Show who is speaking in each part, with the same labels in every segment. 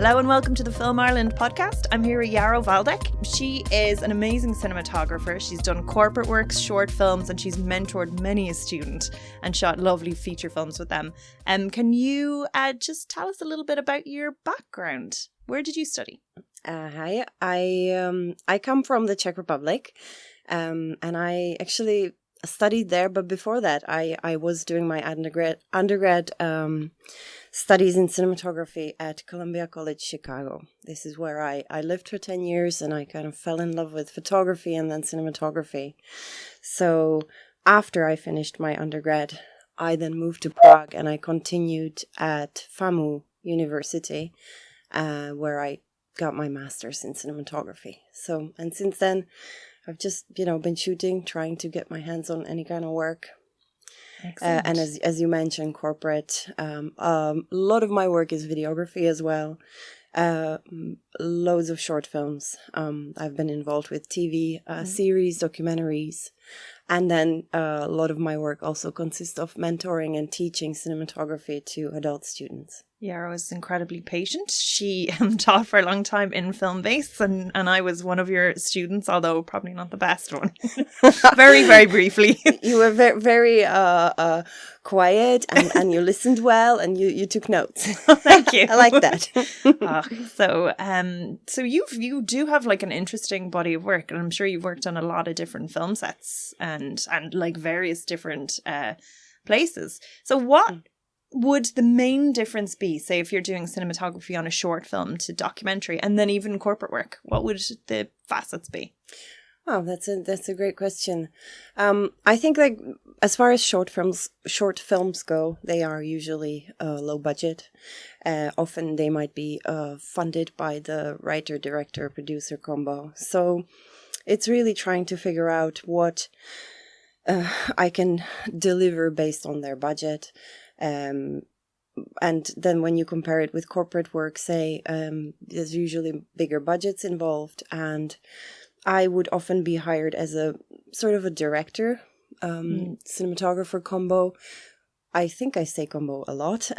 Speaker 1: Hello and welcome to the Film Ireland podcast. I'm here with Jaro Waldeck. She is an amazing cinematographer. She's done corporate works, short films, and she's mentored many a student and shot lovely feature films with them. Can you just tell us a little bit about your background? Where did you study?
Speaker 2: Hi, I come from the Czech Republic, and I actually studied there. But before that, I was doing my undergrad studies in cinematography at Columbia College, Chicago. This is where I lived for 10 years, and I kind of fell in love with photography and then cinematography. So after I finished my undergrad, I then moved to Prague, and I continued at FAMU University, where I got my master's in cinematography. So, and since then, I've just, been shooting, trying to get my hands on any kind of work. And as you mentioned, corporate. A lot of my work is videography as well. Loads of short films. I've been involved with TV series, documentaries. And then a lot of my work also consists of mentoring and teaching cinematography to adult students.
Speaker 1: Jaro is incredibly patient. She taught for a long time in film base, and I was one of your students, although probably not the best one. Very, very briefly.
Speaker 2: You were very quiet, and you listened well, and you took notes.
Speaker 1: Thank you.
Speaker 2: I like that.
Speaker 1: So you do have like an interesting body of work, and I'm sure you've worked on a lot of different film sets and like various different places. So what would the main difference be, say, if you're doing cinematography on a short film to documentary and then even corporate work? What would the facets be?
Speaker 2: Oh, that's a great question. I think like as far as short films go, they are usually low budget. Often they might be funded by the writer, director, producer combo. So it's really trying to figure out what I can deliver based on their budget. And then when you compare it with corporate work, say, there's usually bigger budgets involved, and I would often be hired as a sort of a director, cinematographer combo. I think I say combo a lot,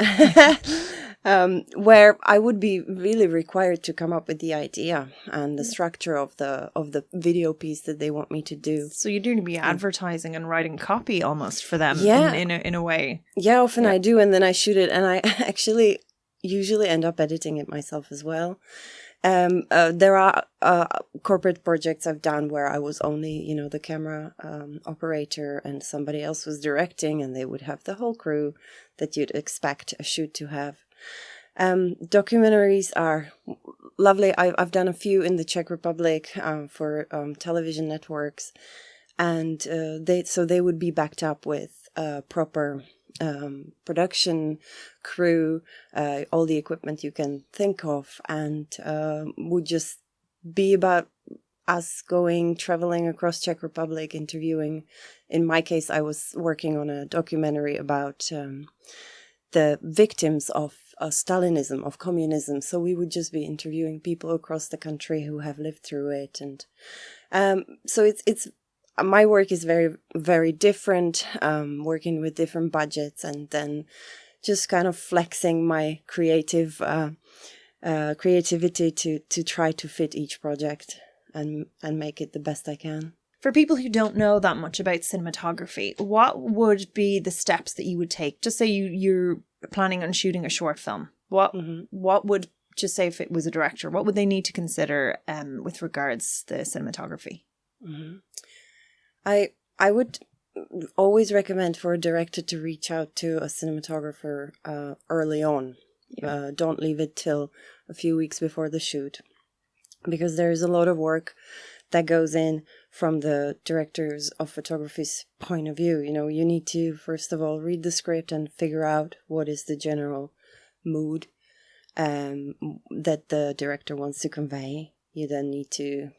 Speaker 2: where I would be really required to come up with the idea and the structure of the video piece that they want me to do.
Speaker 1: So you're doing to be advertising and writing copy almost for them, in a way.
Speaker 2: Yeah, often I do, and then I shoot it, and I actually usually end up editing it myself as well. There are corporate projects I've done where I was only, the camera operator, and somebody else was directing, and they would have the whole crew that you'd expect a shoot to have. Documentaries are lovely. I've done a few in the Czech Republic for television networks, and they would be backed up with proper production crew, all the equipment you can think of, and would just be about us traveling across Czech Republic, interviewing. In my case, I was working on a documentary about the victims of Stalinism, of communism. So we would just be interviewing people across the country who have lived through it, and so it's. My work is very, very different, working with different budgets, and then just kind of flexing my creativity to try to fit each project and make it the best I can.
Speaker 1: For people who don't know that much about cinematography, what would be the steps that you would take? Just say you're planning on shooting a short film. What would, just say if it was a director, what would they need to consider with regards to the cinematography?
Speaker 2: Mm-hmm. I would always recommend for a director to reach out to a cinematographer early on. Yeah. Don't leave it till a few weeks before the shoot, because there is a lot of work that goes in from the directors of photography's point of view. You need to, first of all, read the script and figure out what is the general mood that the director wants to convey. You then need to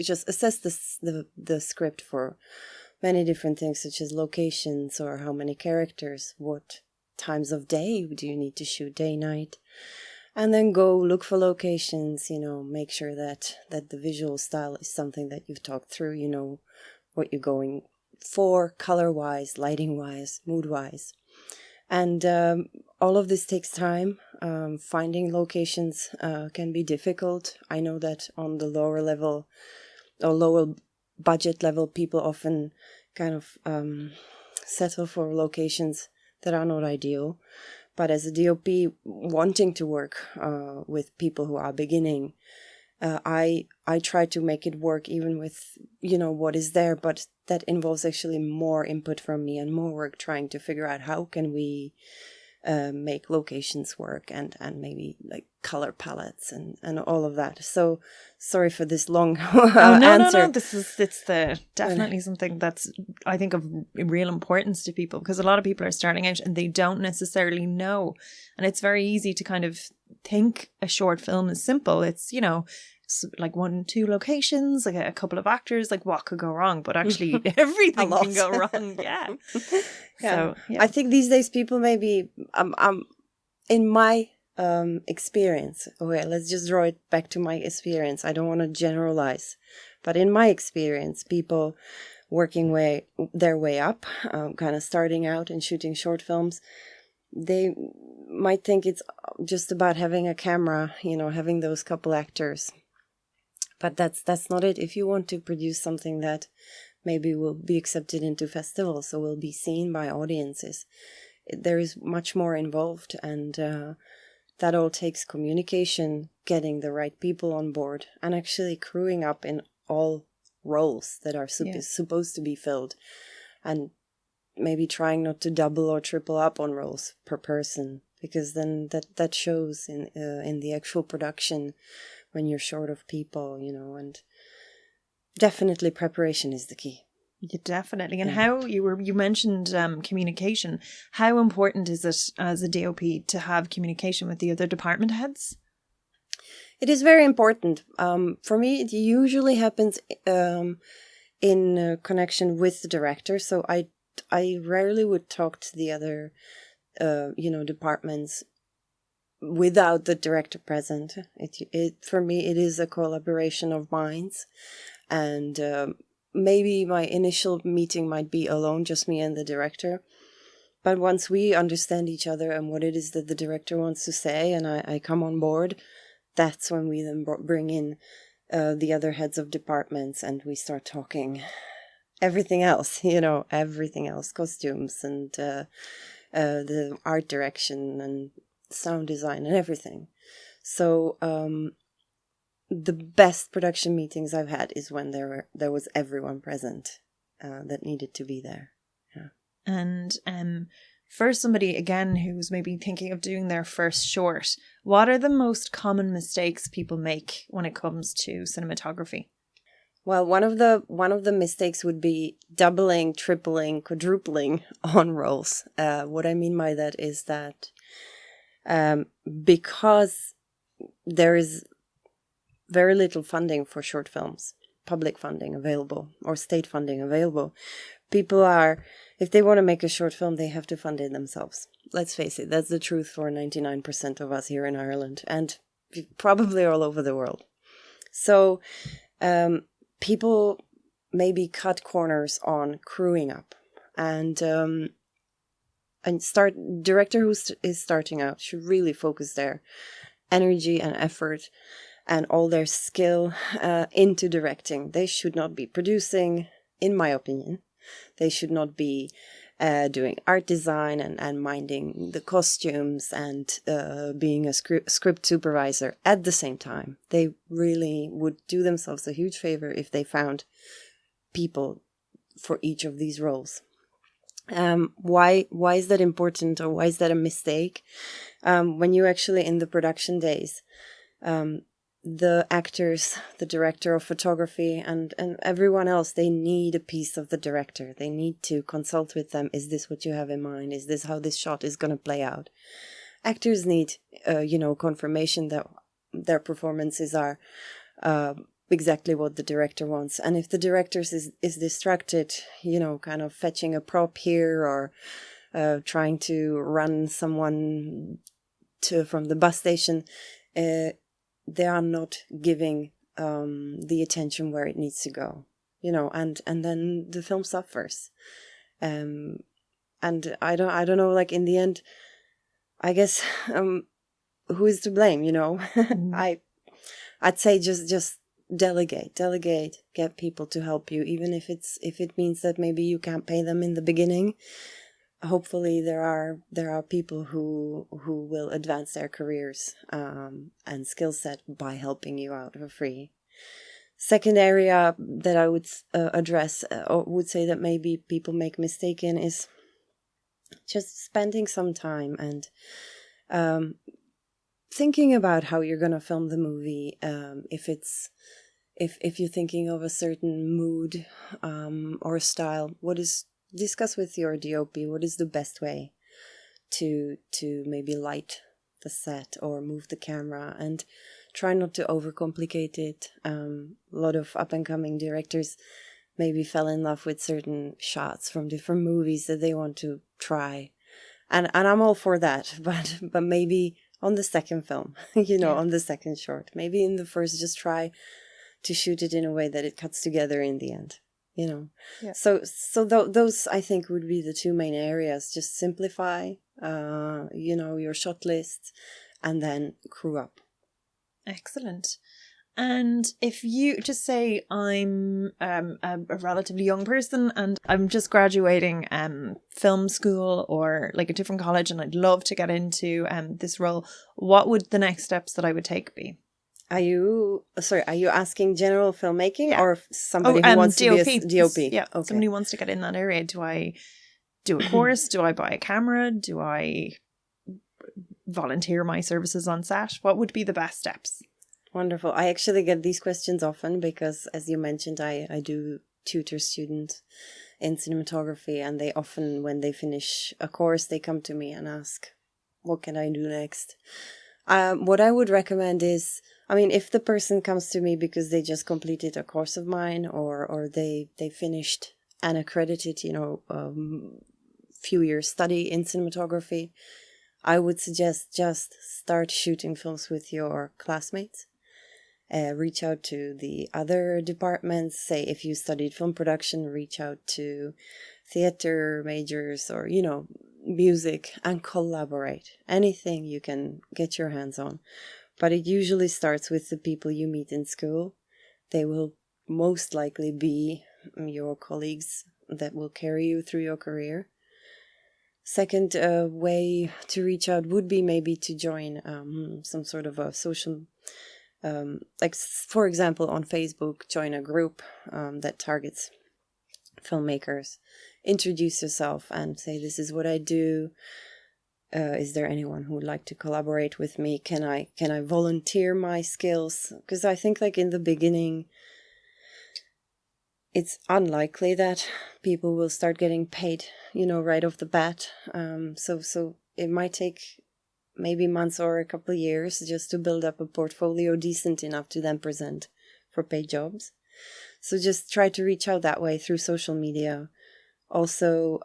Speaker 2: just assess the script for many different things, such as locations or how many characters, what times of day do you need to shoot, day, night, and then go look for locations, make sure that the visual style is something that you've talked through, what you're going for color-wise, lighting-wise, mood-wise. And all of this takes time. Finding locations can be difficult. I know that on the lower level or lower budget level, people often kind of settle for locations that are not ideal. But as a DOP wanting to work with people who are beginning, I try to make it work even with, what is there, but that involves actually more input from me and more work trying to figure out how can we make locations work and maybe like color palettes and all of that. So sorry for this long answer.
Speaker 1: No. It's definitely something that's, I think, of real importance to people, because a lot of people are starting out and they don't necessarily know. And it's very easy to kind of think a short film is simple. It's, like 1-2 locations, like a couple of actors, like what could go wrong? But actually everything can go wrong. Yeah. So, yeah.
Speaker 2: I think these days people maybe, in my experience, okay, let's just draw it back to my experience. I don't want to generalize, but in my experience, people working their way up, kind of starting out and shooting short films, they might think it's just about having a camera, having those couple actors. But that's not it. If you want to produce something that maybe will be accepted into festivals or will be seen by audiences, there is much more involved, and that all takes communication, getting the right people on board, and actually crewing up in all roles that are supposed to be filled, and maybe trying not to double or triple up on roles per person, because then that shows in the actual production when you're short of people, and definitely preparation is the key.
Speaker 1: Yeah, definitely. And how you mentioned communication. How important is it as a DOP to have communication with the other department heads?
Speaker 2: It is very important. For me, it usually happens in connection with the director. So I rarely would talk to the other, departments without the director present. For me, it is a collaboration of minds, and maybe my initial meeting might be alone, just me and the director. But once we understand each other and what it is that the director wants to say, and I come on board, that's when we then bring in the other heads of departments, and we start talking everything else, costumes and the art direction and sound design and everything. So the best production meetings I've had is when there was everyone present that needed to be there. Yeah.
Speaker 1: And for somebody, again, who's maybe thinking of doing their first short, what are the most common mistakes people make when it comes to cinematography?
Speaker 2: Well, one of the mistakes would be doubling, tripling, quadrupling on roles. What I mean by that is that because there is very little funding for short films, public funding available or state funding available, people if they want to make a short film, they have to fund it themselves. Let's face it, that's the truth for 99% of us here in Ireland and probably all over the world. So people maybe cut corners on crewing up, and director who is starting out should really focus their energy and effort and all their skill into directing. They should not be producing, in my opinion. They should not be doing art design and minding the costumes and being a script supervisor at the same time. They really would do themselves a huge favor if they found people for each of these roles. Why is that important, or why is that a mistake? When you actually in the production days, the actors, the director of photography, and everyone else, they need a piece of the director. They need to consult with them. Is this what you have in mind? Is this how this shot is going to play out? Actors need, confirmation that their performances are exactly what the director wants. And if the director is distracted, kind of fetching a prop here or trying to run someone from the bus station, they are not giving the attention where it needs to go, and then the film suffers. And I don't know, like in the end, I guess, who is to blame, you know? I'd say just delegate, get people to help you, even if it means that maybe you can't pay them in the beginning. Hopefully there are people who will advance their careers and skill set by helping you out for free. Second area that I would address, or would say that maybe people make mistake in, is just spending some time and thinking about how you're going to film the movie. If you're thinking of a certain mood or style, discuss with your DOP what is the best way to maybe light the set or move the camera, and try not to overcomplicate it. A lot of up-and-coming directors maybe fell in love with certain shots from different movies that they want to try. And I'm all for that, but maybe on the second film, on the second short. Maybe in the first, just try to shoot it in a way that it cuts together in the end, Yeah. So those, I think, would be the two main areas. Just simplify, your shot list, and then crew up.
Speaker 1: Excellent. And if you just say I'm a relatively young person and I'm just graduating film school or like a different college, and I'd love to get into this role, what would the next steps that I would take be?
Speaker 2: Are you asking general filmmaking or somebody who wants
Speaker 1: DOP.
Speaker 2: to be a DOP?
Speaker 1: Yeah, okay. Somebody who wants to get in that area. Do I do a course? Do I buy a camera? Do I volunteer my services on set? What would be the best steps?
Speaker 2: Wonderful. I actually get these questions often because, as you mentioned, I do tutor students in cinematography, and they often, when they finish a course, they come to me and ask, what can I do next? What I would recommend is, if the person comes to me because they just completed a course of mine, or they finished an accredited, few years study in cinematography, I would suggest just start shooting films with your classmates. Reach out to the other departments. Say, if you studied film production, reach out to theater majors or, music, and collaborate. Anything you can get your hands on. But it usually starts with the people you meet in school. They will most likely be your colleagues that will carry you through your career. Second way to reach out would be maybe to join some sort of a social, for example, on Facebook, join a group that targets filmmakers. Introduce yourself and say, this is what I do. Is there anyone who would like to collaborate with me? Can I volunteer my skills? Because I think, like, in the beginning, it's unlikely that people will start getting paid, right off the bat. So it might take maybe months or a couple of years just to build up a portfolio decent enough to then present for paid jobs. So just try to reach out that way through social media. Also,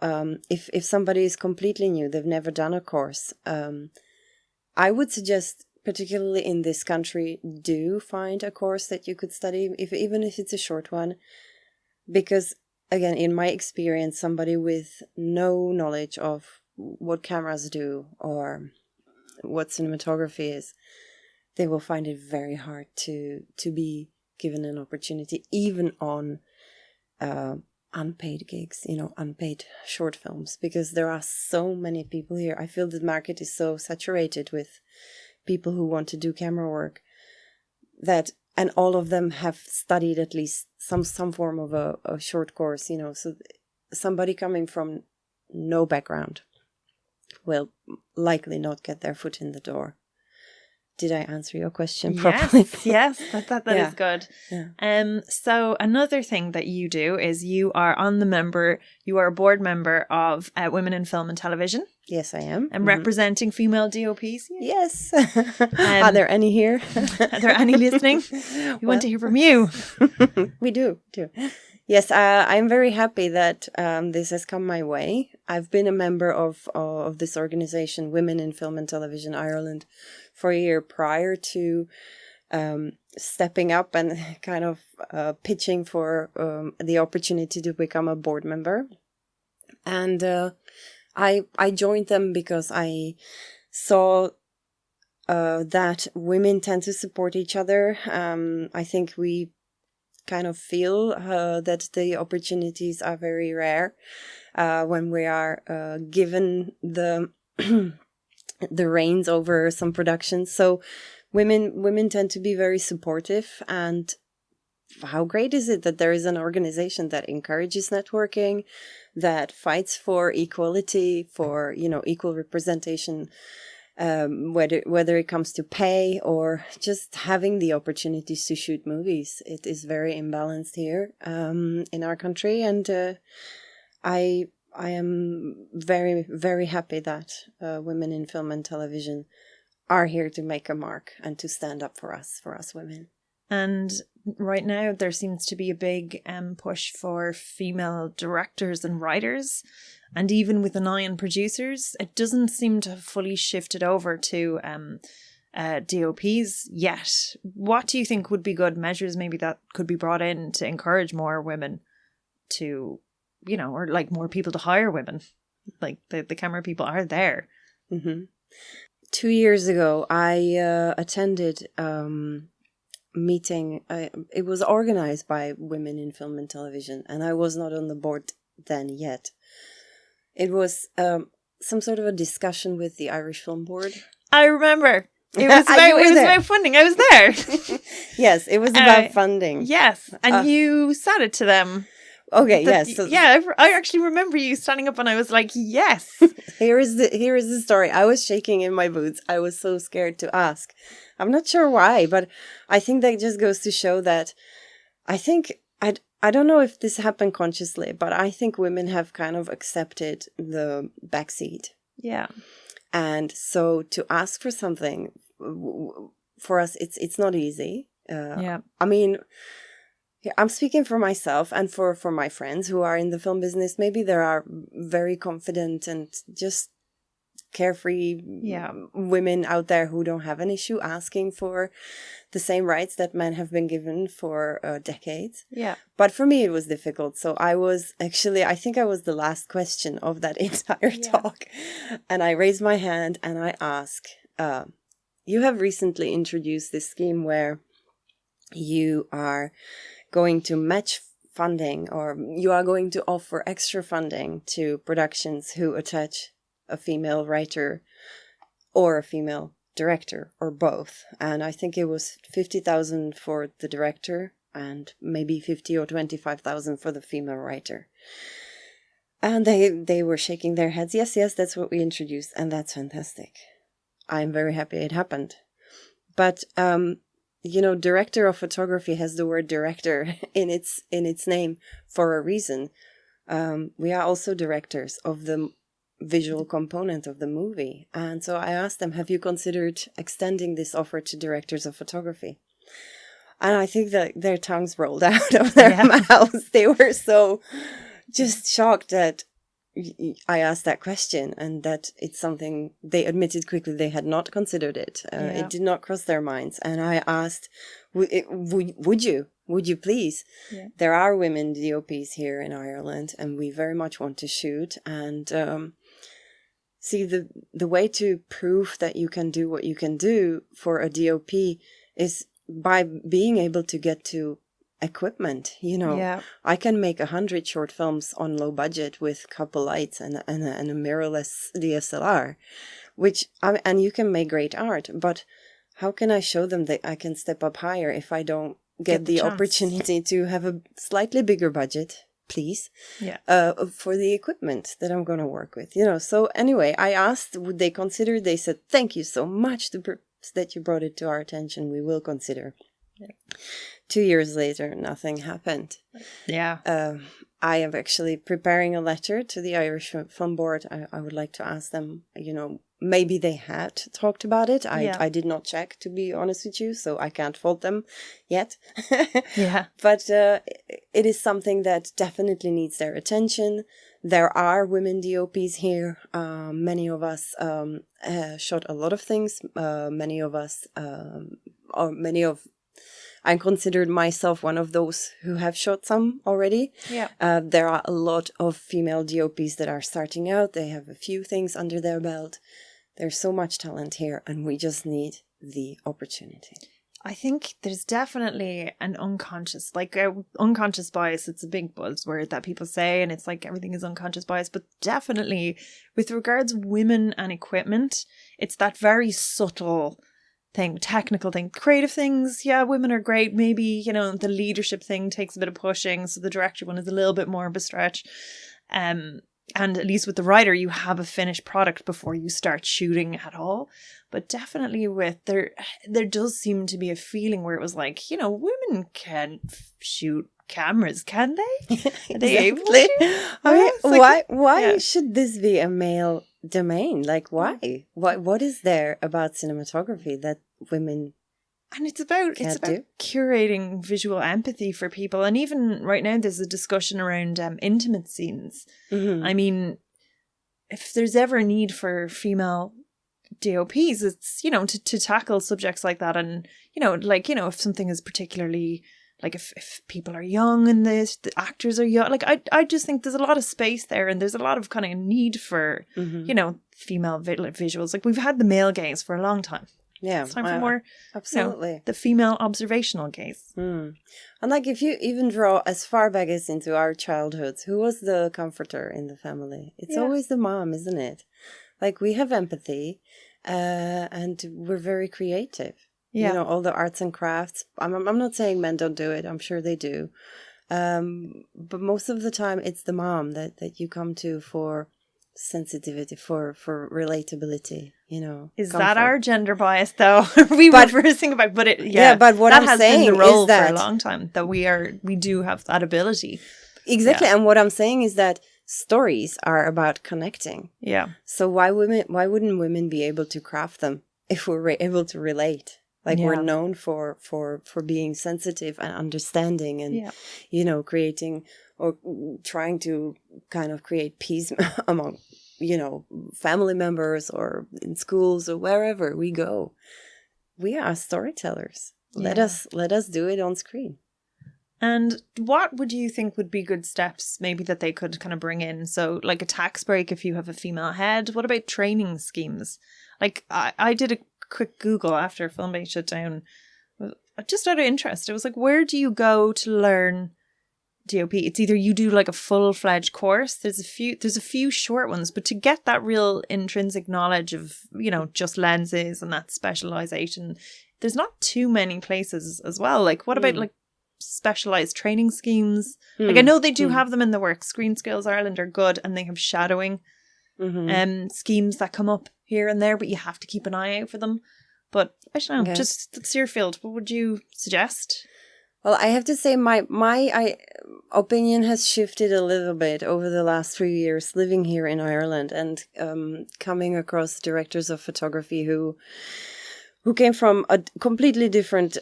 Speaker 2: if somebody is completely new, they've never done a course, I would suggest, particularly in this country, do find a course that you could study, even if it's a short one. Because, again, in my experience, somebody with no knowledge of what cameras do or what cinematography is, they will find it very hard to be given an opportunity, even on unpaid gigs, unpaid short films, because there are so many people here. I feel the market is so saturated with people who want to do camera work that, and all of them have studied at least some form of a short course, so somebody coming from no background will likely not get their foot in the door. Did I answer your question properly?
Speaker 1: Yes, that is good. Yeah. So another thing that you do is you are a board member of Women in Film and Television.
Speaker 2: Yes, I am.
Speaker 1: And representing female DOPs.
Speaker 2: Yes. Are there any here?
Speaker 1: Are there any listening? We want to hear from you.
Speaker 2: We do. Yes, I'm very happy that this has come my way. I've been a member of this organization, Women in Film and Television Ireland, for a year prior to stepping up and kind of pitching for the opportunity to become a board member. And I joined them because I saw that women tend to support each other. I think we kind of feel that the opportunities are very rare when we are given the the reins over some productions. So women tend to be very supportive. And how great is it that there is an organization that encourages networking, that fights for equality, for, you know, equal representation, whether it comes to pay or just having the opportunities to shoot movies. It is very imbalanced here in our country, and I am very, very happy that women in film and television are here to make a mark and to stand up for us women.
Speaker 1: And right now there seems to be a big push for female directors and writers. And even with an eye on producers, it doesn't seem to have fully shifted over to DOPs yet. What do you think would be good measures maybe that could be brought in to encourage more women to, you know, or like more people to hire women? Like the camera people are there.
Speaker 2: Mm-hmm. 2 years ago, I attended meeting. It was organized by Women in Film and Television, and I was not on the board then yet. It was some sort of a discussion with the Irish Film Board.
Speaker 1: I remember. It was about funding. I was there.
Speaker 2: Yes, it was about funding.
Speaker 1: Yes, and you said it to them.
Speaker 2: Okay, yes.
Speaker 1: So, yeah, I actually remember you standing up and I was like, yes.
Speaker 2: Here is the story. I was shaking in my boots. I was so scared to ask. I'm not sure why, but I think that just goes to show that I don't know if this happened consciously, but I think women have kind of accepted the backseat.
Speaker 1: Yeah.
Speaker 2: And so to ask for something, for us, it's not easy.
Speaker 1: Yeah.
Speaker 2: I mean, I'm speaking for myself and for my friends who are in the film business. Maybe there are very confident and just carefree women out there who don't have an issue asking for the same rights that men have been given for decades.
Speaker 1: Yeah.
Speaker 2: But for me, it was difficult. So I think I was the last question of that entire talk. And I raised my hand and I asked, you have recently introduced this scheme where you are going to match funding, or you are going to offer extra funding to productions who attach a female writer or a female director or both. And I think it was 50,000 for the director and maybe 50 or 25,000 for the female writer. And they were shaking their heads. Yes, that's what we introduced, and that's fantastic. I'm very happy it happened. But you know, director of photography has the word director in its name for a reason. We are also directors of the visual component of the movie. And so I asked them, have you considered extending this offer to directors of photography? And I think that their tongues rolled out of their mouths. They were so just shocked that I asked that question, and that it's something they admitted quickly they had not considered it. It did not cross their minds. And I asked, would you please? Yeah. There are women DOPs here in Ireland, and we very much want to shoot. And see, the way to prove that you can do what you can do for a DOP is by being able to get to equipment. You know, I can make 100 short films on low budget with a couple lights and a mirrorless DSLR, and you can make great art. But how can I show them that I can step up higher if I don't get the opportunity to have a slightly bigger budget, please? For the equipment that I'm going to work with, you know. So anyway, I asked, would they consider? They said, thank you so much that you brought it to our attention. We will consider. 2 years later, nothing happened. I am actually preparing a letter to the Irish Film Board. I would like to ask them, you know, maybe they had talked about it. I did not check, to be honest with you, so I can't fault them yet. But it is something that definitely needs their attention. There are women DOPs here. Many of us shot a lot of things. I considered myself one of those who have shot some already.
Speaker 1: Yeah.
Speaker 2: There are a lot of female DOPs that are starting out. They have a few things under their belt. There's so much talent here, and we just need the opportunity.
Speaker 1: I think there's definitely an unconscious bias. It's a big buzzword that people say, and it's like everything is unconscious bias. But definitely with regards women and equipment, it's that very subtle thing, technical thing, creative things. Yeah, women are great. Maybe, you know, the leadership thing takes a bit of pushing. So the director one is a little bit more of a stretch. And at least with the writer, you have a finished product before you start shooting at all. But definitely with there does seem to be a feeling where it was like, you know, women can shoot cameras, can they? Are they able to?
Speaker 2: Why should this be a male domain? Like, why? What is there about cinematography that women?
Speaker 1: And it's about curating visual empathy for people. And even right now, there's a discussion around intimate scenes. Mm-hmm. I mean, if there's ever a need for female DOPs, it's, you know, to tackle subjects like that. And, you know, like, you know, if something is particularly, like if people are young and the actors are young, like I just think there's a lot of space there, and there's a lot of kind of need for, you know, female visuals. Like we've had the male gaze for a long time.
Speaker 2: Yeah,
Speaker 1: it's time for more,
Speaker 2: absolutely,
Speaker 1: you know, the female observational gaze.
Speaker 2: And like, if you even draw as far back as into our childhoods, who was the comforter in the family? It's always the mom, isn't it? Like, we have empathy, and we're very creative. Yeah. You know, all the arts and crafts. I'm not saying men don't do it. I'm sure they do. But most of the time, it's the mom that you come to for sensitivity, for relatability, you know.
Speaker 1: Is comfort. That our gender bias, though? We were reversing about, but it,
Speaker 2: but what I'm saying
Speaker 1: been the role
Speaker 2: is that
Speaker 1: for a long time that we do have that ability.
Speaker 2: Exactly, and what I'm saying is that stories are about connecting. Yeah. So why wouldn't women be able to craft them if we're able to relate? Like, we're known for being sensitive and understanding, and you know, creating or trying to kind of create peace among, you know, family members or in schools or wherever we go. We are storytellers. Let us do it on screen.
Speaker 1: And what would you think would be good steps maybe that they could kind of bring in? So like a tax break if you have a female head. What about training schemes? Like I did a quick Google after Filmmaking shut down, just out of interest. It was like, where do you go to learn DOP? It's either you do like a full-fledged course. There's a few short ones, but to get that real intrinsic knowledge of, you know, just lenses and that specialization, there's not too many places as well. Like, what about like specialized training schemes? Like, I know they do have them in the works. Screen Skills Ireland are good, and they have shadowing schemes that come up here and there, but you have to keep an eye out for them. But I don't know, just that's your field. What would you suggest?
Speaker 2: Well, I have to say my opinion has shifted a little bit over the last 3 years living here in Ireland, and coming across directors of photography who came from a completely different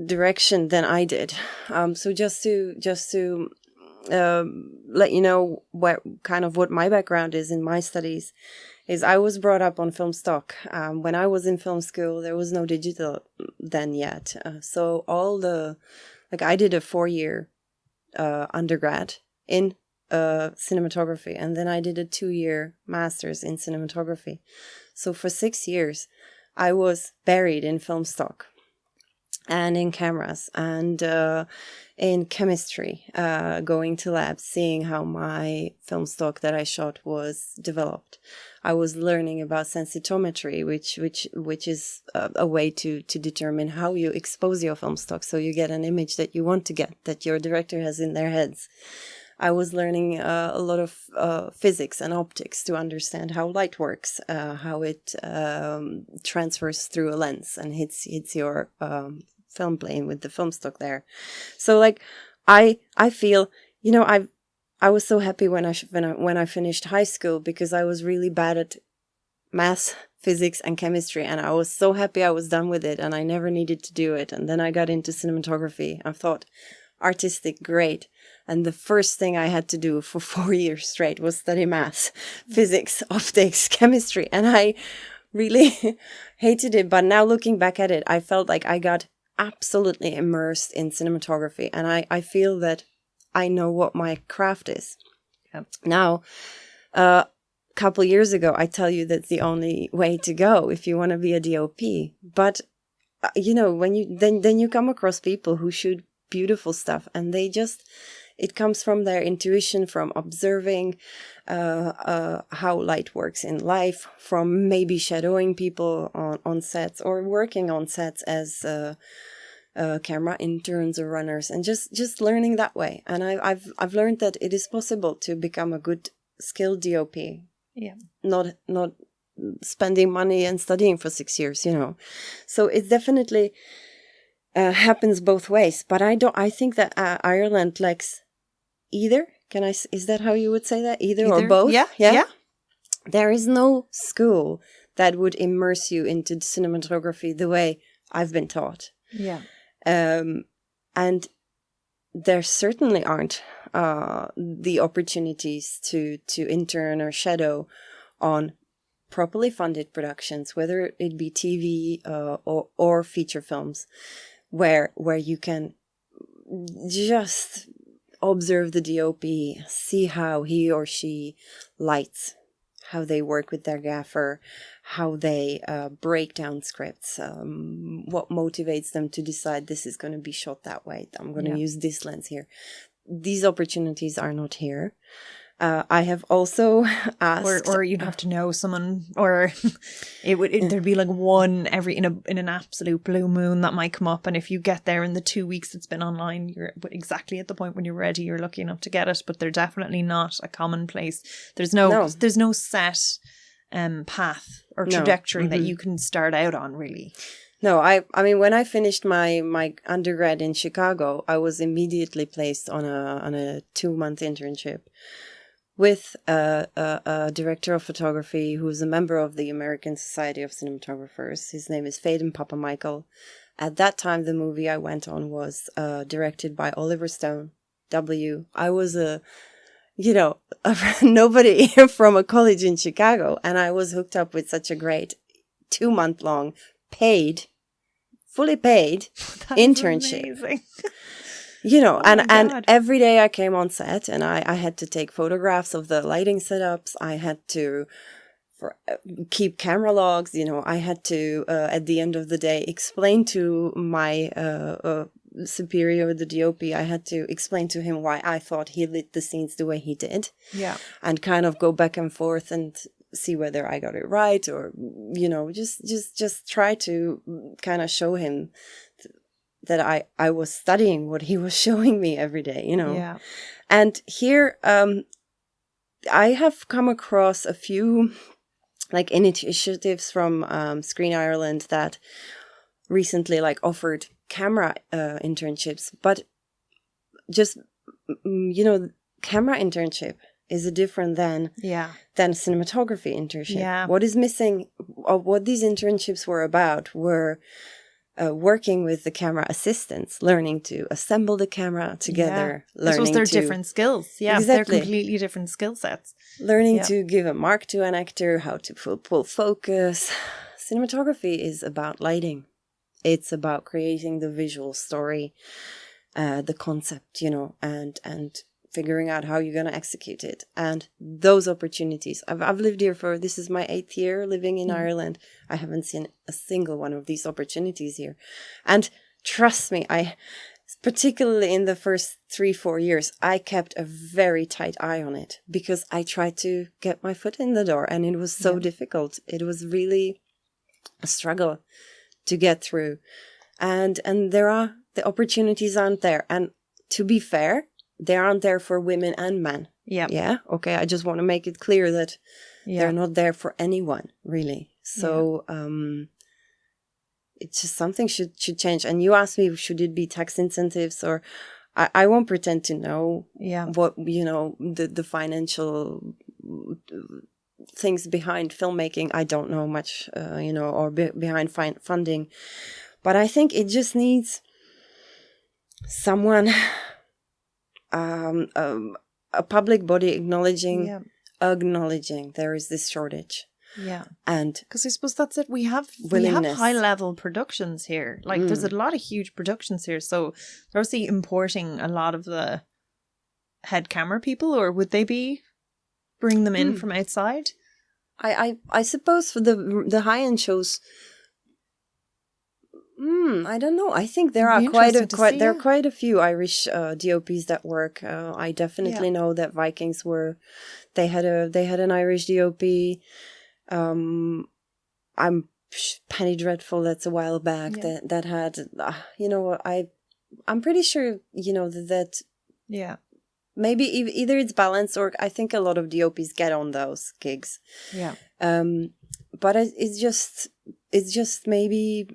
Speaker 2: direction than I did. So just to let you know what my background is in my studies, is I was brought up on film stock. When I was in film school, there was no digital then yet. So I did a 4-year undergrad in cinematography, and then I did a 2-year master's in cinematography. So for 6 years, I was buried in film stock and in cameras and in chemistry, going to labs, seeing how my film stock that I shot was developed. I was learning about sensitometry, which is a way to determine how you expose your film stock so you get an image that you want to get, that your director has in their heads. I was learning a lot of physics and optics to understand how light works, how it transfers through a lens and hits your film plane with the film stock there. So like I feel, you know, I was so happy when I finished high school, because I was really bad at math, physics and chemistry, and I was so happy I was done with it and I never needed to do it. And then I got into cinematography. I thought, artistic, great. And the first thing I had to do for 4 years straight was study math, physics, optics, chemistry, and I really hated it. But now looking back at it, I felt like I got absolutely immersed in cinematography, and I feel that I know what my craft is.
Speaker 1: Yep.
Speaker 2: Now, a couple years ago, I tell you that's the only way to go if you want to be a DOP. But when you then you come across people who shoot beautiful stuff, and it comes from their intuition, from observing how light works in life, from maybe shadowing people on sets or working on sets as camera interns or runners, and just learning that way. And I've learned that it is possible to become a good skilled DOP.
Speaker 1: Yeah.
Speaker 2: Not spending money and studying for 6 years, So it definitely happens both ways. But I think that Ireland lacks either. Is that how you would say that? Either or both?
Speaker 1: Yeah.
Speaker 2: There is no school that would immerse you into cinematography the way I've been taught.
Speaker 1: Yeah.
Speaker 2: And there certainly aren't the opportunities to intern or shadow on properly funded productions, whether it be TV or feature films, where you can just observe the DOP, see how he or she lights, how they work with their gaffer, how they break down scripts, what motivates them to decide this is going to be shot that way, I'm going to use this lens here. These opportunities are not here. I have also asked,
Speaker 1: or you'd have to know someone, or there'd be like one every in an absolute blue moon that might come up, and if you get there in the 2 weeks it's been online, you're exactly at the point when you're ready, you're lucky enough to get it. But they're definitely not a commonplace. There's no set path or trajectory that you can start out on, really.
Speaker 2: No, I mean, when I finished my undergrad in Chicago, I was immediately placed on a 2-month internship with a director of photography who's a member of the American Society of Cinematographers. His name is Phedon Papamichael. At that time, the movie I went on was directed by Oliver Stone, W. I was nobody from a college in Chicago, and I was hooked up with such a great 2-month-long fully paid internship.
Speaker 1: Amazing.
Speaker 2: And every day I came on set, and I had to take photographs of the lighting setups. I had to keep camera logs. I had to, at the end of the day, explain to my superior, the DOP, I had to explain to him why I thought he lit the scenes the way he did.
Speaker 1: Yeah. And
Speaker 2: kind of go back and forth and see whether I got it right, or, just try to kind of show him that I was studying what he was showing me every day,
Speaker 1: Yeah.
Speaker 2: And here, I have come across a few initiatives from Screen Ireland that recently offered camera internships, but just, camera internship is different than cinematography internship.
Speaker 1: Yeah.
Speaker 2: What is missing, or what these internships were about, were working with the camera assistants, learning to assemble the camera together.
Speaker 1: Yeah. I suppose they're different skills. Yeah,
Speaker 2: exactly.
Speaker 1: They're completely different skill sets.
Speaker 2: Learning to give a mark to an actor, how to pull focus. Cinematography is about lighting. It's about creating the visual story, the concept, and figuring out how you're going to execute it. And those opportunities, I've lived here this is my 8th year living in Ireland. I haven't seen a single one of these opportunities here. And trust me, particularly in the first 3-4 years, I kept a very tight eye on it, because I tried to get my foot in the door, and it was so difficult. It was really a struggle to get through. And the opportunities aren't there. And to be fair, they aren't there for women and men.
Speaker 1: Yeah.
Speaker 2: Yeah. Okay. I just want to make it clear that they're not there for anyone, really. So it's just something should change. And you asked me, should it be tax incentives, or I won't pretend to know what, the financial things behind filmmaking. I don't know much, or behind funding. But I think it just needs someone... a public body acknowledging there is this shortage.
Speaker 1: Yeah.
Speaker 2: And
Speaker 1: because I suppose that's it. We have high level productions here. Like there's a lot of huge productions here. So they're obviously importing a lot of the head camera people, or would they be bring them in from outside?
Speaker 2: I suppose for the high end shows. I don't know. I think there are quite a few Irish DOPs that work. I definitely know that Vikings they had an Irish DOP. I'm Penny Dreadful. That's a while back. That had I'm pretty sure that maybe either it's balanced, or I think a lot of DOPs get on those gigs.
Speaker 1: Yeah.
Speaker 2: But it's just maybe.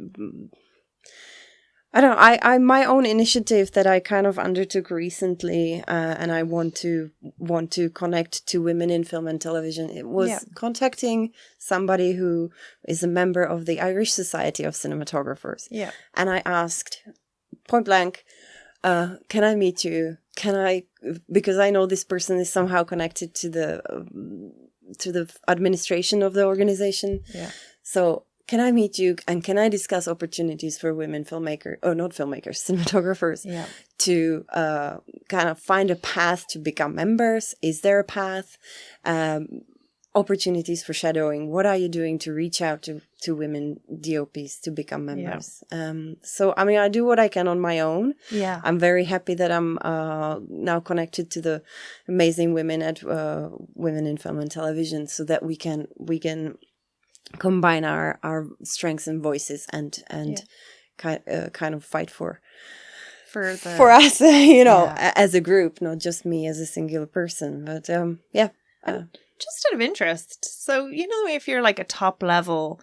Speaker 2: I don't know. I my own initiative that I kind of undertook recently, and I want to connect to women in film and television. It was contacting somebody who is a member of the Irish Society of Cinematographers.
Speaker 1: Yeah, and
Speaker 2: I asked point blank, "Can I meet you? Because I know this person is somehow connected to the administration of the organization.
Speaker 1: Yeah,
Speaker 2: so." Can I meet you and can I discuss opportunities for women cinematographers to kind of find a path to become members? Is there a path? Opportunities for shadowing. What are you doing to reach out to women DOPs to become members? Yeah. So, I mean, I do what I can on my own.
Speaker 1: Yeah.
Speaker 2: I'm very happy that I'm now connected to the amazing women at Women in Film and Television so that we can combine our strengths and voices and kind of fight for us, as a group, not just me as a singular person. But
Speaker 1: just out of interest, so if you're like a top level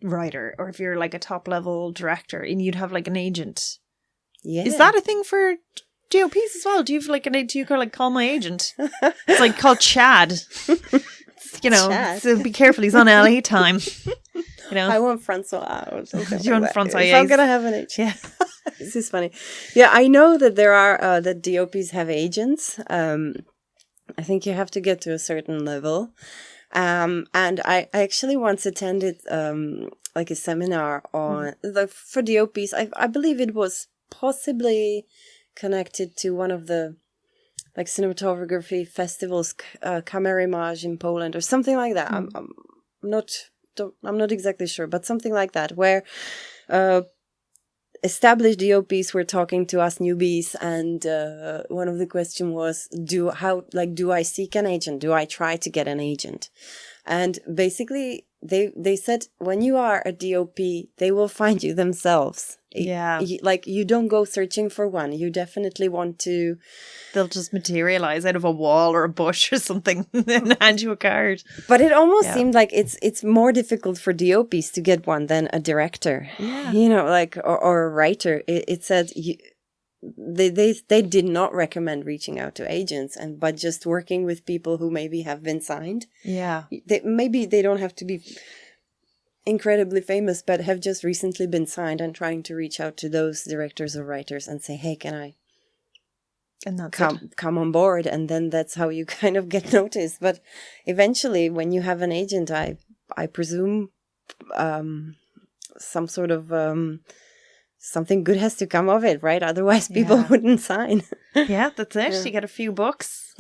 Speaker 1: writer, or if you're like a top level director, and you'd have like an agent, is that a thing for DOPs as well? Do you have like do you call my agent? It's like called Chad. So be careful, he's on LA time.
Speaker 2: I want Francois out.
Speaker 1: Do you want Francois?
Speaker 2: If I'm gonna have an agent. Yeah. This is funny. Yeah, I know that there are that DOPs have agents. I think you have to get to a certain level. And I actually once attended like a seminar on for DOPs. I believe it was possibly connected to one of the like cinematography festivals, Kamerimage in Poland or something like that. I'm not exactly sure, but something like that, where established DOPs were talking to us newbies, and one of the questions was, do I seek an agent? Do I try to get an agent? And basically they said, when you are a DOP, they will find you themselves.
Speaker 1: Yeah.
Speaker 2: Like, you don't go searching for one. You definitely want to...
Speaker 1: They'll just materialize out of a wall or a bush or something and hand you a card.
Speaker 2: But it almost seemed like it's more difficult for DOPs to get one than a director.
Speaker 1: Yeah.
Speaker 2: Or a writer. It said... They did not recommend reaching out to agents, but just working with people who maybe have been signed.
Speaker 1: Yeah.
Speaker 2: Maybe they don't have to be incredibly famous, but have just recently been signed, and trying to reach out to those directors or writers and say, hey, can I come on board? And then that's how you kind of get noticed. But eventually, when you have an agent, I presume some sort of... something good has to come of it, right? Otherwise, people wouldn't sign.
Speaker 1: Yeah, that's it. Yeah. You get a few books.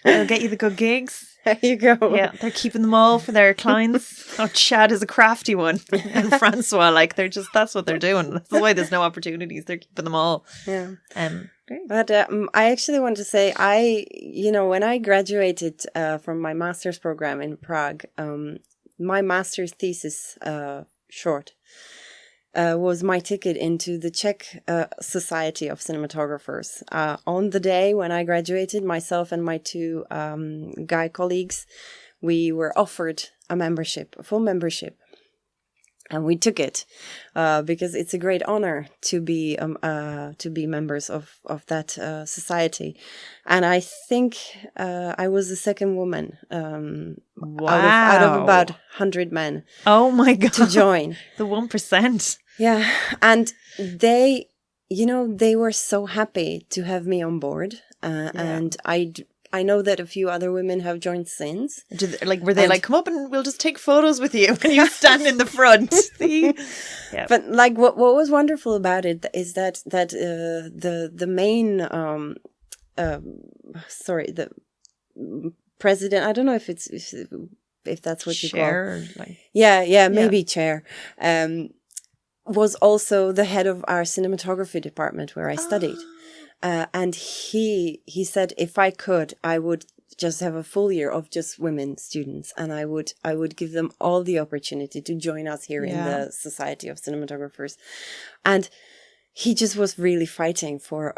Speaker 1: They'll get you the good gigs.
Speaker 2: There you go.
Speaker 1: Yeah, they're keeping them all for their clients. Oh, Chad is a crafty one. And Francois, that's what they're doing. That's why there's no opportunities. They're keeping them all.
Speaker 2: Yeah.
Speaker 1: Great.
Speaker 2: But I actually want to say, when I graduated from my master's program in Prague, my master's thesis short was my ticket into the Czech Society of Cinematographers. On the day when I graduated, myself and my two guy colleagues, we were offered a full membership. And we took it because it's a great honor to be members of that society. And I think I was the second woman out of about 100 men.
Speaker 1: Oh my God!
Speaker 2: To join
Speaker 1: the 1%.
Speaker 2: Yeah, and they were so happy to have me on board, and I know that a few other women have joined since.
Speaker 1: Were they like, come up and we'll just take photos with you and you stand in the front? See? Yeah.
Speaker 2: But like what was wonderful about it is that the main the president, I don't know if that's what you call. Maybe chair. Was also the head of our cinematography department where I studied. And he said if I could, I would just have a full year of just women students, and I would give them all the opportunity to join us here in the Society of Cinematographers. And he just was really fighting for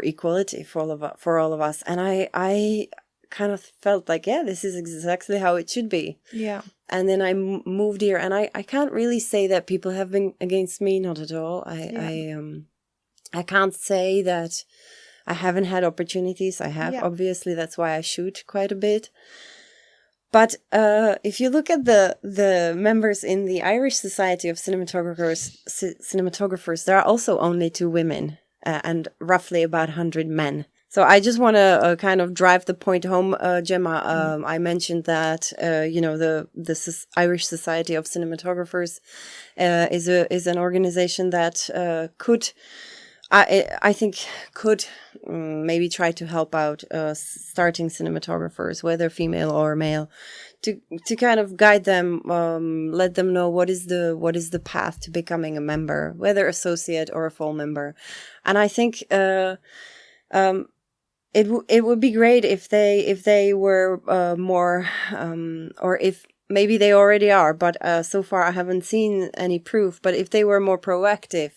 Speaker 2: equality for all of us. And I kind of felt like, this is exactly how it should be. Yeah. And then I moved here, and I can't really say that people have been against me, not at all. I can't say that I haven't had opportunities. I have, obviously, that's why I shoot quite a bit. But if you look at the members in the Irish Society of Cinematographers, there are also only 2 women and roughly about 100 men. So I just want to kind of drive the point home, Gemma. I mentioned that the Irish Society of Cinematographers is an organization that could maybe try to help out starting cinematographers, whether female or male, to kind of guide them, let them know what is the path to becoming a member, whether associate or a full member. And I think it would be great if they were more, or if maybe they already are, but so far I haven't seen any proof. But if they were more proactive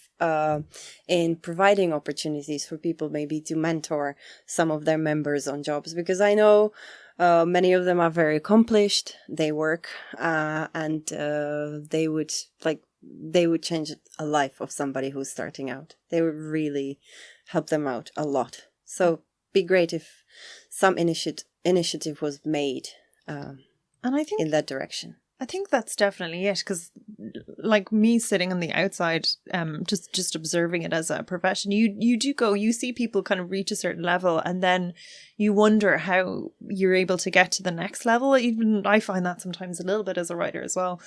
Speaker 2: in providing opportunities for people maybe to mentor some of their members on jobs, because I know many of them are very accomplished. They work and they would change a life of somebody who's starting out. They would really help them out a lot. So be great if some initiative was made and I think in that direction.
Speaker 1: I think that's definitely it, because like me sitting on the outside, just observing it as a profession, you see people kind of reach a certain level, and then you wonder how you're able to get to the next level. Even I find that sometimes a little bit as a writer as well.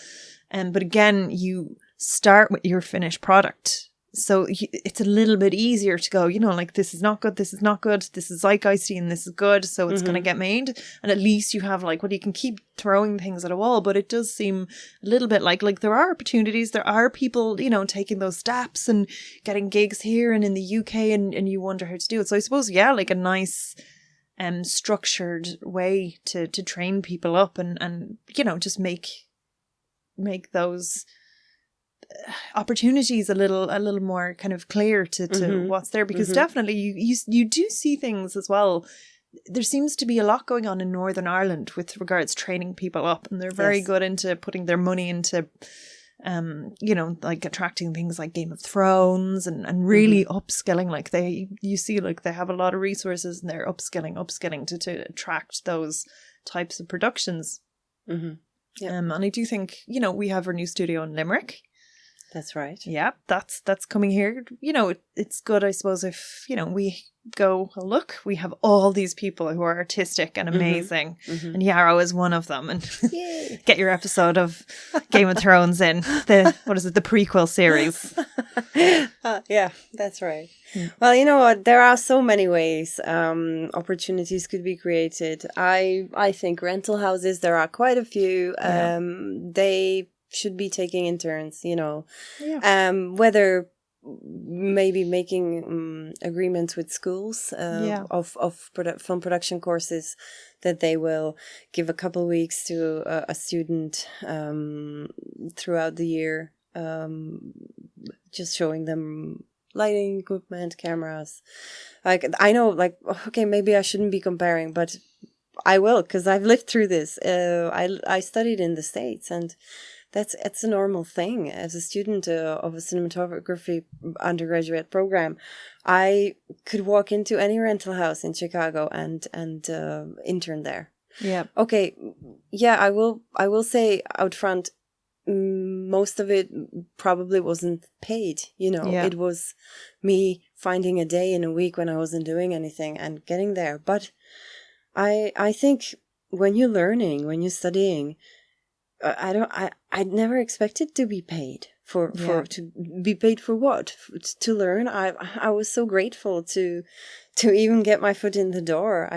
Speaker 1: But again, you start with your finished product. So it's a little bit easier to go, like, this is not good, this is not good, this is zeitgeisty and this is good, so it's going to get made. And at least you have you can keep throwing things at a wall, but it does seem a little bit like there are opportunities, there are people, taking those steps and getting gigs here and in the UK, and you wonder how to do it. So I suppose, like a nice structured way to train people up and just make those opportunities a little more kind of clear to what's there, because definitely you do see things as well. There seems to be a lot going on in Northern Ireland with regards training people up, and they're very good into putting their money into attracting things like Game of Thrones and really upskilling. You see they have a lot of resources, and they're upskilling to attract those types of productions. And I do think we have our new studio in Limerick.
Speaker 2: That's right.
Speaker 1: Yeah, that's coming here. It's good, I suppose, if, we go, look, we have all these people who are artistic and amazing. And Jaro is one of them. And get your episode of Game of Thrones in. The prequel series.
Speaker 2: Yeah, that's right. Well, you know what? There are so many ways opportunities could be created. I think rental houses, there are quite a few. They should be taking interns, whether maybe making agreements with schools of film production courses that they will give a couple weeks to a student throughout the year, just showing them lighting equipment, cameras. I know, okay, maybe I shouldn't be comparing, but I will, because I've lived through this. I studied in the States, and it's a normal thing. As a student of a cinematography undergraduate program, I could walk into any rental house in Chicago and intern there. Yeah. Okay. Yeah, I will say out front, most of it probably wasn't paid. It was me finding a day in a week when I wasn't doing anything and getting there. But I think when you're learning, when you're studying, I'd never expected to be paid to be paid for what? To learn. I was so grateful to even get my foot in the door.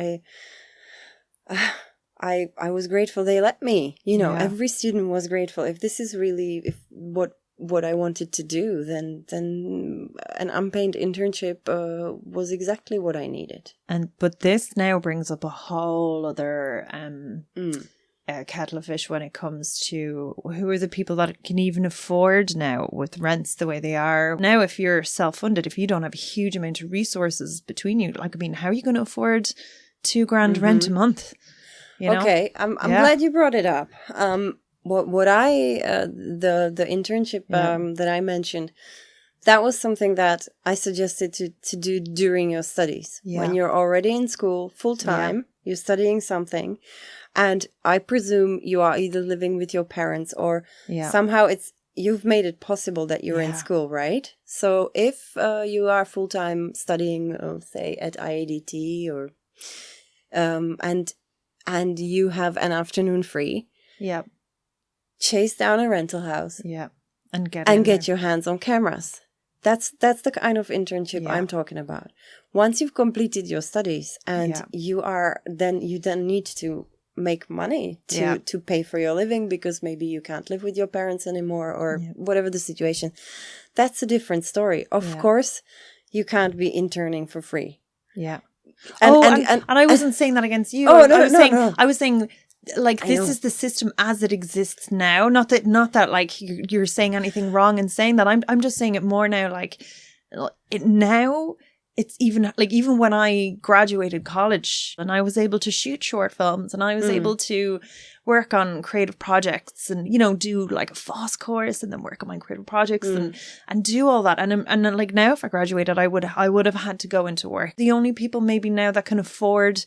Speaker 2: I was grateful they let me. Every student was grateful. If this is really what I wanted to do, then an unpaid internship was exactly what I needed.
Speaker 1: But this now brings up a whole other kettle of fish when it comes to who are the people that can even afford now with rents the way they are. Now, if you're self-funded, if you don't have a huge amount of resources between you, how are you going to afford $2,000 rent a month?
Speaker 2: Okay, I'm glad you brought it up. What the internship that I mentioned, that was something that I suggested to do during your studies. Yeah. When you're already in school full time, you're studying something, and I presume you are either living with your parents or somehow you've made it possible that you're in school, right? So if you are full time studying, say at IADT or and you have an afternoon free, chase down a rental house,
Speaker 1: and get
Speaker 2: your hands on cameras. That's the kind of internship I'm talking about. Once you've completed your studies and you then need to make money to pay for your living because maybe you can't live with your parents anymore or whatever the situation. That's a different story. Of course, you can't be interning for free.
Speaker 1: Yeah. And I wasn't saying that against you.
Speaker 2: Oh,
Speaker 1: I was saying like this is the system as it exists now. Not that like you're saying anything wrong in saying that. I'm just saying it more now. Like now. It's even when I graduated college and I was able to shoot short films and I was able to work on creative projects and, do like a FOSS course and then work on my creative projects and do all that. And like now, if I graduated, I would have had to go into work. The only people maybe now that can afford,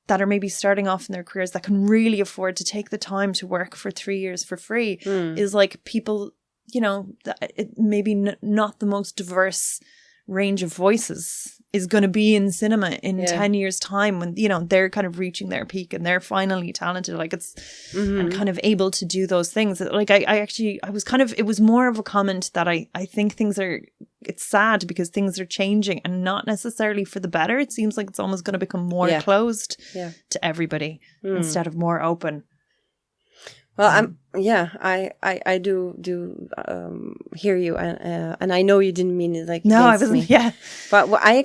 Speaker 1: that are maybe starting off in their careers, that can really afford to take the time to work for 3 years for free is like people, maybe not the most diverse range of voices is going to be in cinema in 10 years time when they're kind of reaching their peak and they're finally talented, like it's and kind of able to do those things. Like I was kind of, it was more of a comment that I think it's sad because things are changing and not necessarily for the better. It seems like it's almost going to become more closed to everybody instead of more open.
Speaker 2: Well, I do hear you, and I know you didn't mean it like
Speaker 1: no, I wasn't. Yeah,
Speaker 2: but I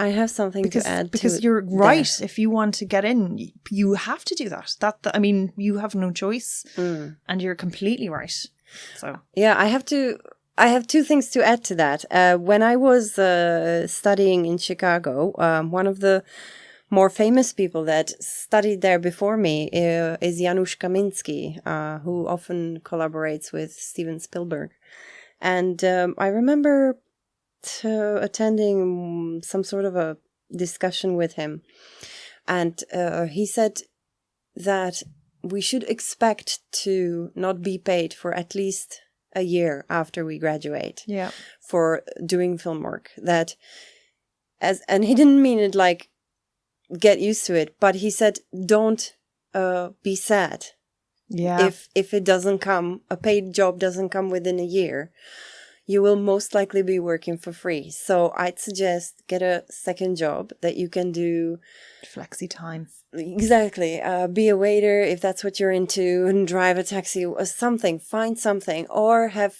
Speaker 2: have something to add
Speaker 1: because you're right. There. If you want to get in, you have to do that. I mean, you have no choice, and you're completely right. So
Speaker 2: yeah, I have two things to add to that. When I was studying in Chicago, one of the more famous people that studied there before me is Janusz Kaminski, who often collaborates with Steven Spielberg. And I remember attending some sort of a discussion with him. And he said that we should expect to not be paid for at least a year after we graduate for doing film work. And he didn't mean it like, get used to it, but he said don't be sad if it doesn't come, a paid job doesn't come within a year. You will most likely be working for free, so I'd suggest get a second job that you can do
Speaker 1: flexi time.
Speaker 2: Exactly. Be a waiter if that's what you're into, and drive a taxi or something. Find something, or have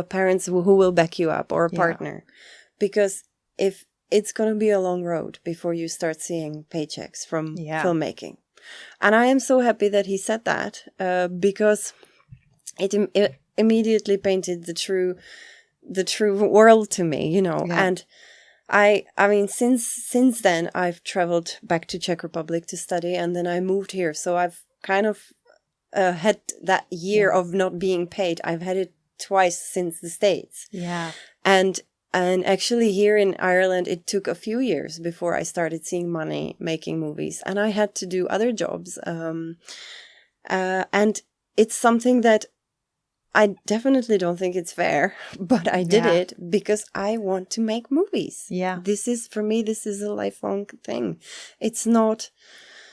Speaker 2: parents who will back you up, or a partner, because if it's going to be a long road before you start seeing paychecks from filmmaking. And I am so happy that he said that because it immediately painted the true world to me, And I mean, since then, I've traveled back to Czech Republic to study, and then I moved here. So I've kind of had that year of not being paid. I've had it twice since the States. Yeah. And actually here in Ireland, it took a few years before I started seeing money making movies. And I had to do other jobs. And it's something that I definitely don't think it's fair, but I did it because I want to make movies. Yeah. For me, this is a lifelong thing. It's not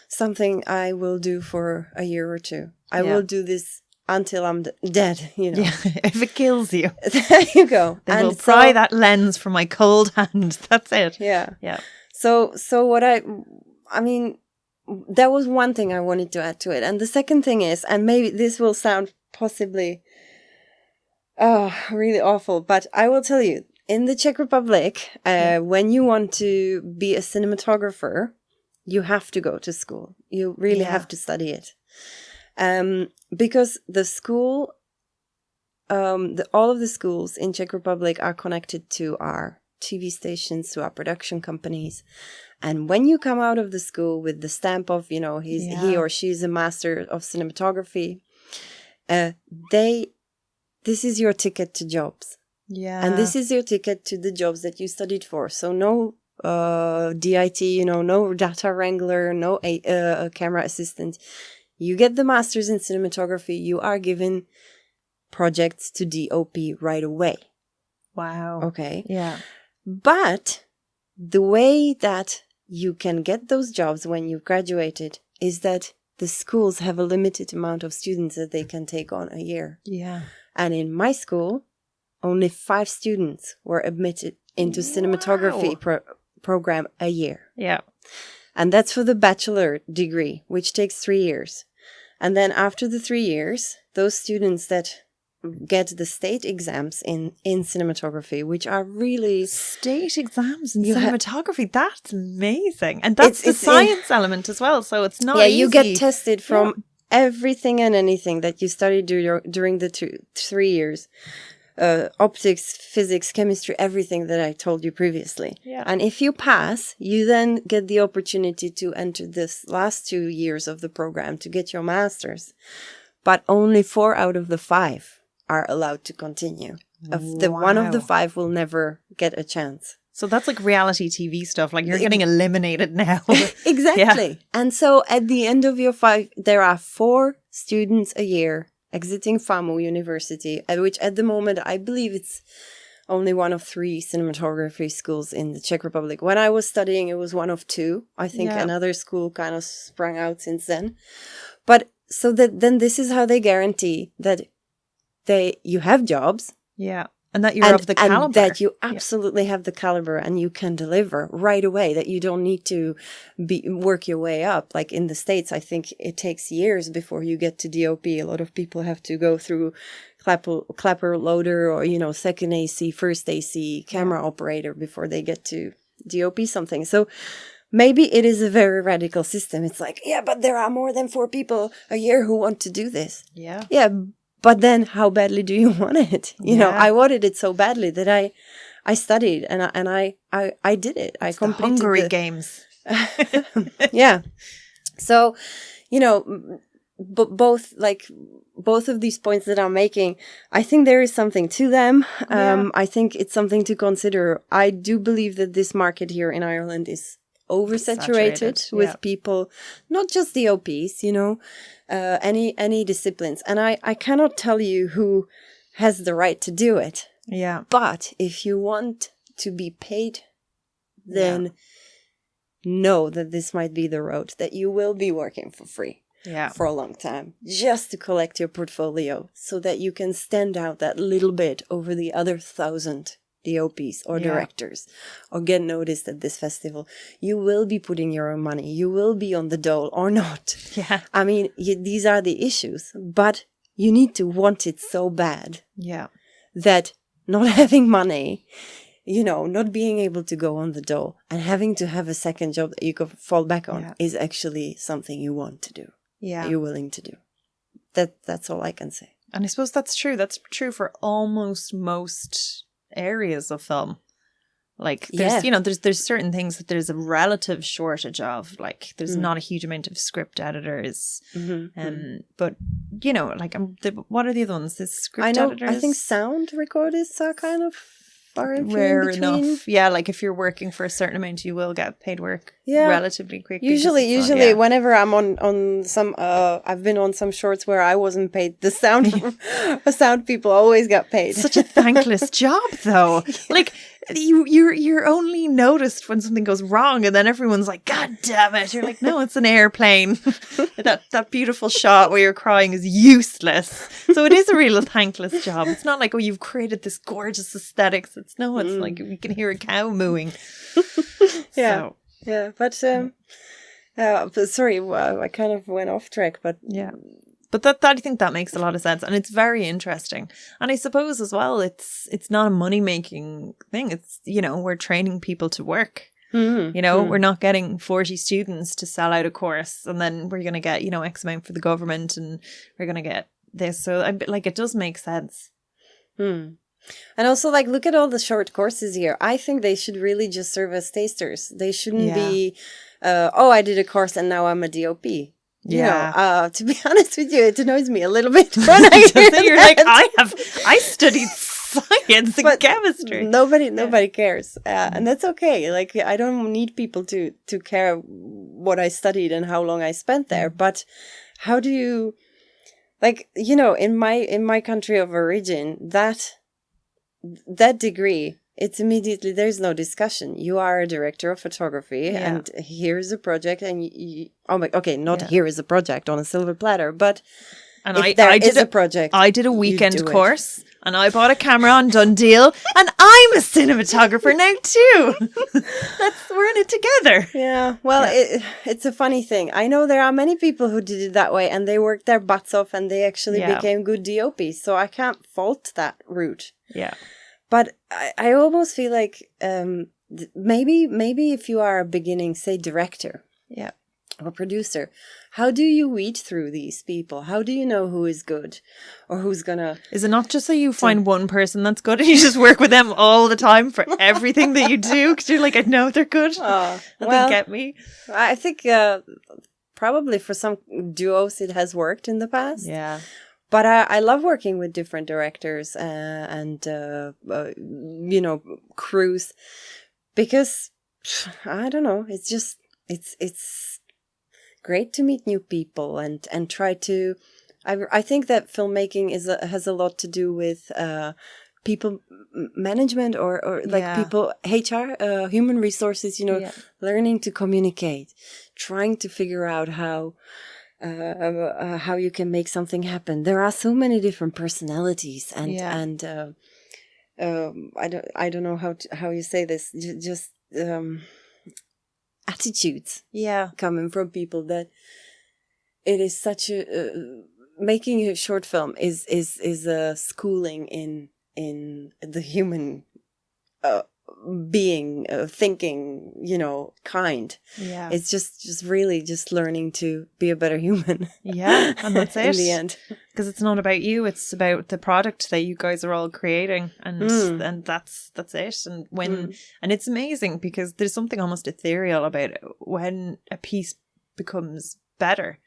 Speaker 2: something I will do for a year or two. I will do this until I'm dead, you know.
Speaker 1: Yeah, if it kills you.
Speaker 2: There you go.
Speaker 1: Then we'll pry that lens from my cold hand. That's it.
Speaker 2: Yeah.
Speaker 1: Yeah.
Speaker 2: So what I mean, that was one thing I wanted to add to it. And the second thing is, and maybe this will sound possibly really awful, but I will tell you, in the Czech Republic, when you want to be a cinematographer, you have to go to school. You really have to study it. Because the school, all of the schools in Czech Republic are connected to our TV stations, to our production companies. And when you come out of the school with the stamp of, you know, he or she is a master of cinematography, this is your ticket to jobs. Yeah. And this is your ticket to the jobs that you studied for. So no DIT, you know, no data wrangler, no camera assistant. You get the master's in cinematography. You are given projects to DOP right away.
Speaker 1: Wow.
Speaker 2: Okay.
Speaker 1: Yeah.
Speaker 2: But the way that you can get those jobs when you've graduated is that the schools have a limited amount of students that they can take on a year.
Speaker 1: Yeah.
Speaker 2: And in my school, only 5 students were admitted into cinematography program a year.
Speaker 1: Yeah.
Speaker 2: And that's for the bachelor degree, which takes 3 years. And then after the 3 years, those students that get the state exams in cinematography, which are really...
Speaker 1: State exams in cinematography, that's amazing. And that's the science element as well, so it's not easy.
Speaker 2: You get tested from everything and anything that you studied during the 3 years. Optics, physics, chemistry, everything that I told you previously. Yeah. And if you pass, you then get the opportunity to enter this last 2 years of the program to get your master's. But only 4 out of the 5 are allowed to continue. One of the 5 will never get a chance.
Speaker 1: So that's like reality TV stuff. Like you're getting eliminated now.
Speaker 2: Exactly. Yeah. And so at the end of your 5, there are 4 students a year exiting FAMU University, which at the moment, I believe it's only one of 3 cinematography schools in the Czech Republic. When I was studying, it was one of 2. I think another school kind of sprang out since then. But so then this is how they guarantee that you have jobs.
Speaker 1: Yeah. And that you're of the caliber.
Speaker 2: And that you absolutely have the caliber and you can deliver right away, that you don't need to work your way up. Like in the States, I think it takes years before you get to DOP. A lot of people have to go through clapper loader or, you know, second AC, first AC, camera operator before they get to DOP something. So maybe it is a very radical system. It's like, but there are more than 4 people a year who want to do this.
Speaker 1: Yeah.
Speaker 2: Yeah. But then how badly do you want it? You know, I wanted it so badly that I studied and I did it. I completed
Speaker 1: the Hungry Games.
Speaker 2: Yeah. So, you know, both of these points that I'm making, I think there is something to them. I think it's something to consider. I do believe that this market here in Ireland is oversaturated with people, not just DOPs, you know, any disciplines. And I cannot tell you who has the right to do it.
Speaker 1: Yeah.
Speaker 2: But if you want to be paid, then know that this might be the road, that you will be working for free for a long time, just to collect your portfolio so that you can stand out that little bit over the other 1,000 DOPs or directors, or get noticed at this festival. You will be putting your own money. You will be on the dole or not.
Speaker 1: Yeah.
Speaker 2: I mean, these are the issues, but you need to want it so bad.
Speaker 1: Yeah.
Speaker 2: That not having money, you know, not being able to go on the dole and having to have a second job that you could fall back on is actually something you want to do. Yeah. That you're willing to do. That's all I can say.
Speaker 1: And I suppose that's true. That's true for almost most areas of film. Like there's you know there's certain things that there's a relative shortage of, like there's not a huge amount of script editors, but you know, like what are the other ones? There's script editors.
Speaker 2: I think sound recorders are kind of
Speaker 1: rare enough. Yeah, like if you're working for a certain amount, you will get paid work relatively quickly.
Speaker 2: Usually, whenever I'm on some, I've been on some shorts where I wasn't paid. The sound people always got paid.
Speaker 1: Such a thankless job, though. Like you're only noticed when something goes wrong, and then everyone's like, God damn it. You're like, no, it's an airplane. that beautiful shot where you're crying is useless. So it is a real thankless job. It's not like, oh, you've created this gorgeous aesthetics. It's like we can hear a cow mooing.
Speaker 2: Yeah. So. Yeah. But sorry, I kind of went off track, but
Speaker 1: yeah. But that I think that makes a lot of sense, and it's very interesting. And I suppose as well, it's not a money making thing. It's, you know, we're training people to work. You know, we're not getting 40 students to sell out a course, and then we're going to get, you know, X amount for the government, and we're going to get this. So it does make sense.
Speaker 2: And also, like, look at all the short courses here. I think they should really just serve as tasters. They shouldn't be, I did a course and now I'm a DOP.
Speaker 1: Yeah.
Speaker 2: You know, to be honest with you, it annoys me a little bit when I hear
Speaker 1: you're like, I studied science and chemistry.
Speaker 2: Nobody cares. And that's okay. Like, I don't need people to care what I studied and how long I spent there. But how do you, like, you know, in my country of origin, that degree, it's immediately, there's no discussion. You are a director of photography, and here's a project, and here is a project on a silver platter, but
Speaker 1: and
Speaker 2: I did a project.
Speaker 1: I did a weekend course, and I bought a camera on Dundeel, and I'm a cinematographer now too. We're in it together.
Speaker 2: Yeah, well, it's a funny thing. I know there are many people who did it that way, and they worked their butts off, and they actually became good DOPs, so I can't fault that route.
Speaker 1: Yeah.
Speaker 2: But I almost feel like maybe if you are a beginning, say, director or producer, how do you weed through these people? How do you know who is good or who's gonna...
Speaker 1: Is it not just that you find one person that's good and you just work with them all the time for everything that you do? Because you're like, I know they're good. They get me.
Speaker 2: I think probably for some duos it has worked in the past.
Speaker 1: Yeah.
Speaker 2: But I love working with different directors and you know, crews, because I don't know, it's just it's great to meet new people and try to. I think that filmmaking has a lot to do with people management or like people HR, human resources. You know, learning to communicate, trying to figure out how you can make something happen. There are so many different personalities and I don't know how you say this, just attitudes coming from people, that it is such a making a short film is a schooling in the human being, thinking, you know, kind.
Speaker 1: Yeah,
Speaker 2: it's just really just learning to be a better human.
Speaker 1: And that's it
Speaker 2: in the end,
Speaker 1: because it's not about you, it's about the product that you guys are all creating, and that's it. And and it's amazing because there's something almost ethereal about it when a piece becomes better.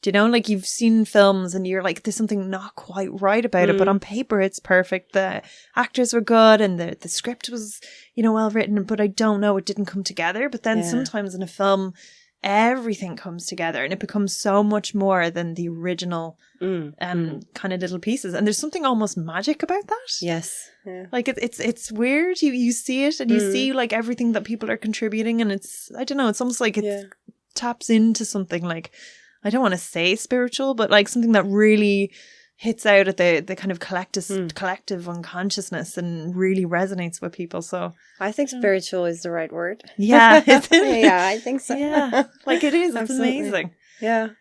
Speaker 1: Do you know, like, you've seen films and you're like, there's something not quite right about it, but on paper it's perfect. The actors were good and the script was, you know, well written, but I don't know, it didn't come together. But then sometimes in a film, everything comes together and it becomes so much more than the original kind of little pieces. And there's something almost magic about that.
Speaker 2: Yes. Yeah.
Speaker 1: Like it's weird. You see it and you see like everything that people are contributing, and it's, I don't know, it's almost like it taps into something like, I don't want to say spiritual, but like something that really hits out at the kind of collective unconsciousness and really resonates with people. So
Speaker 2: I think spiritual is the right word.
Speaker 1: Yeah.
Speaker 2: Yeah, I think so.
Speaker 1: Yeah, like it is. It's amazing.
Speaker 2: Yeah.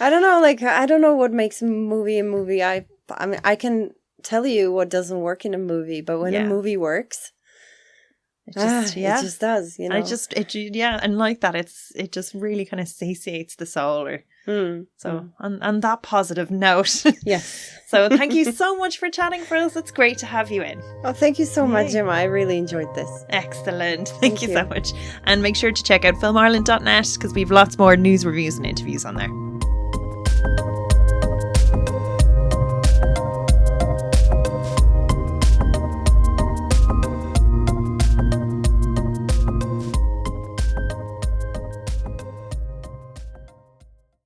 Speaker 2: I don't know, like, I don't know what makes a movie a movie. I mean, I can tell you what doesn't work in a movie, but when a movie works, it just does, you know. And like that, it just really kind of satiates the soul. On that positive note. Yes.
Speaker 1: So thank you so much for chatting for us. It's great to have you in.
Speaker 2: Oh, thank you so much, Gemma. I really enjoyed this.
Speaker 1: Excellent. Thank you so much. And make sure to check out filmireland.net because we have lots more news, reviews and interviews on there.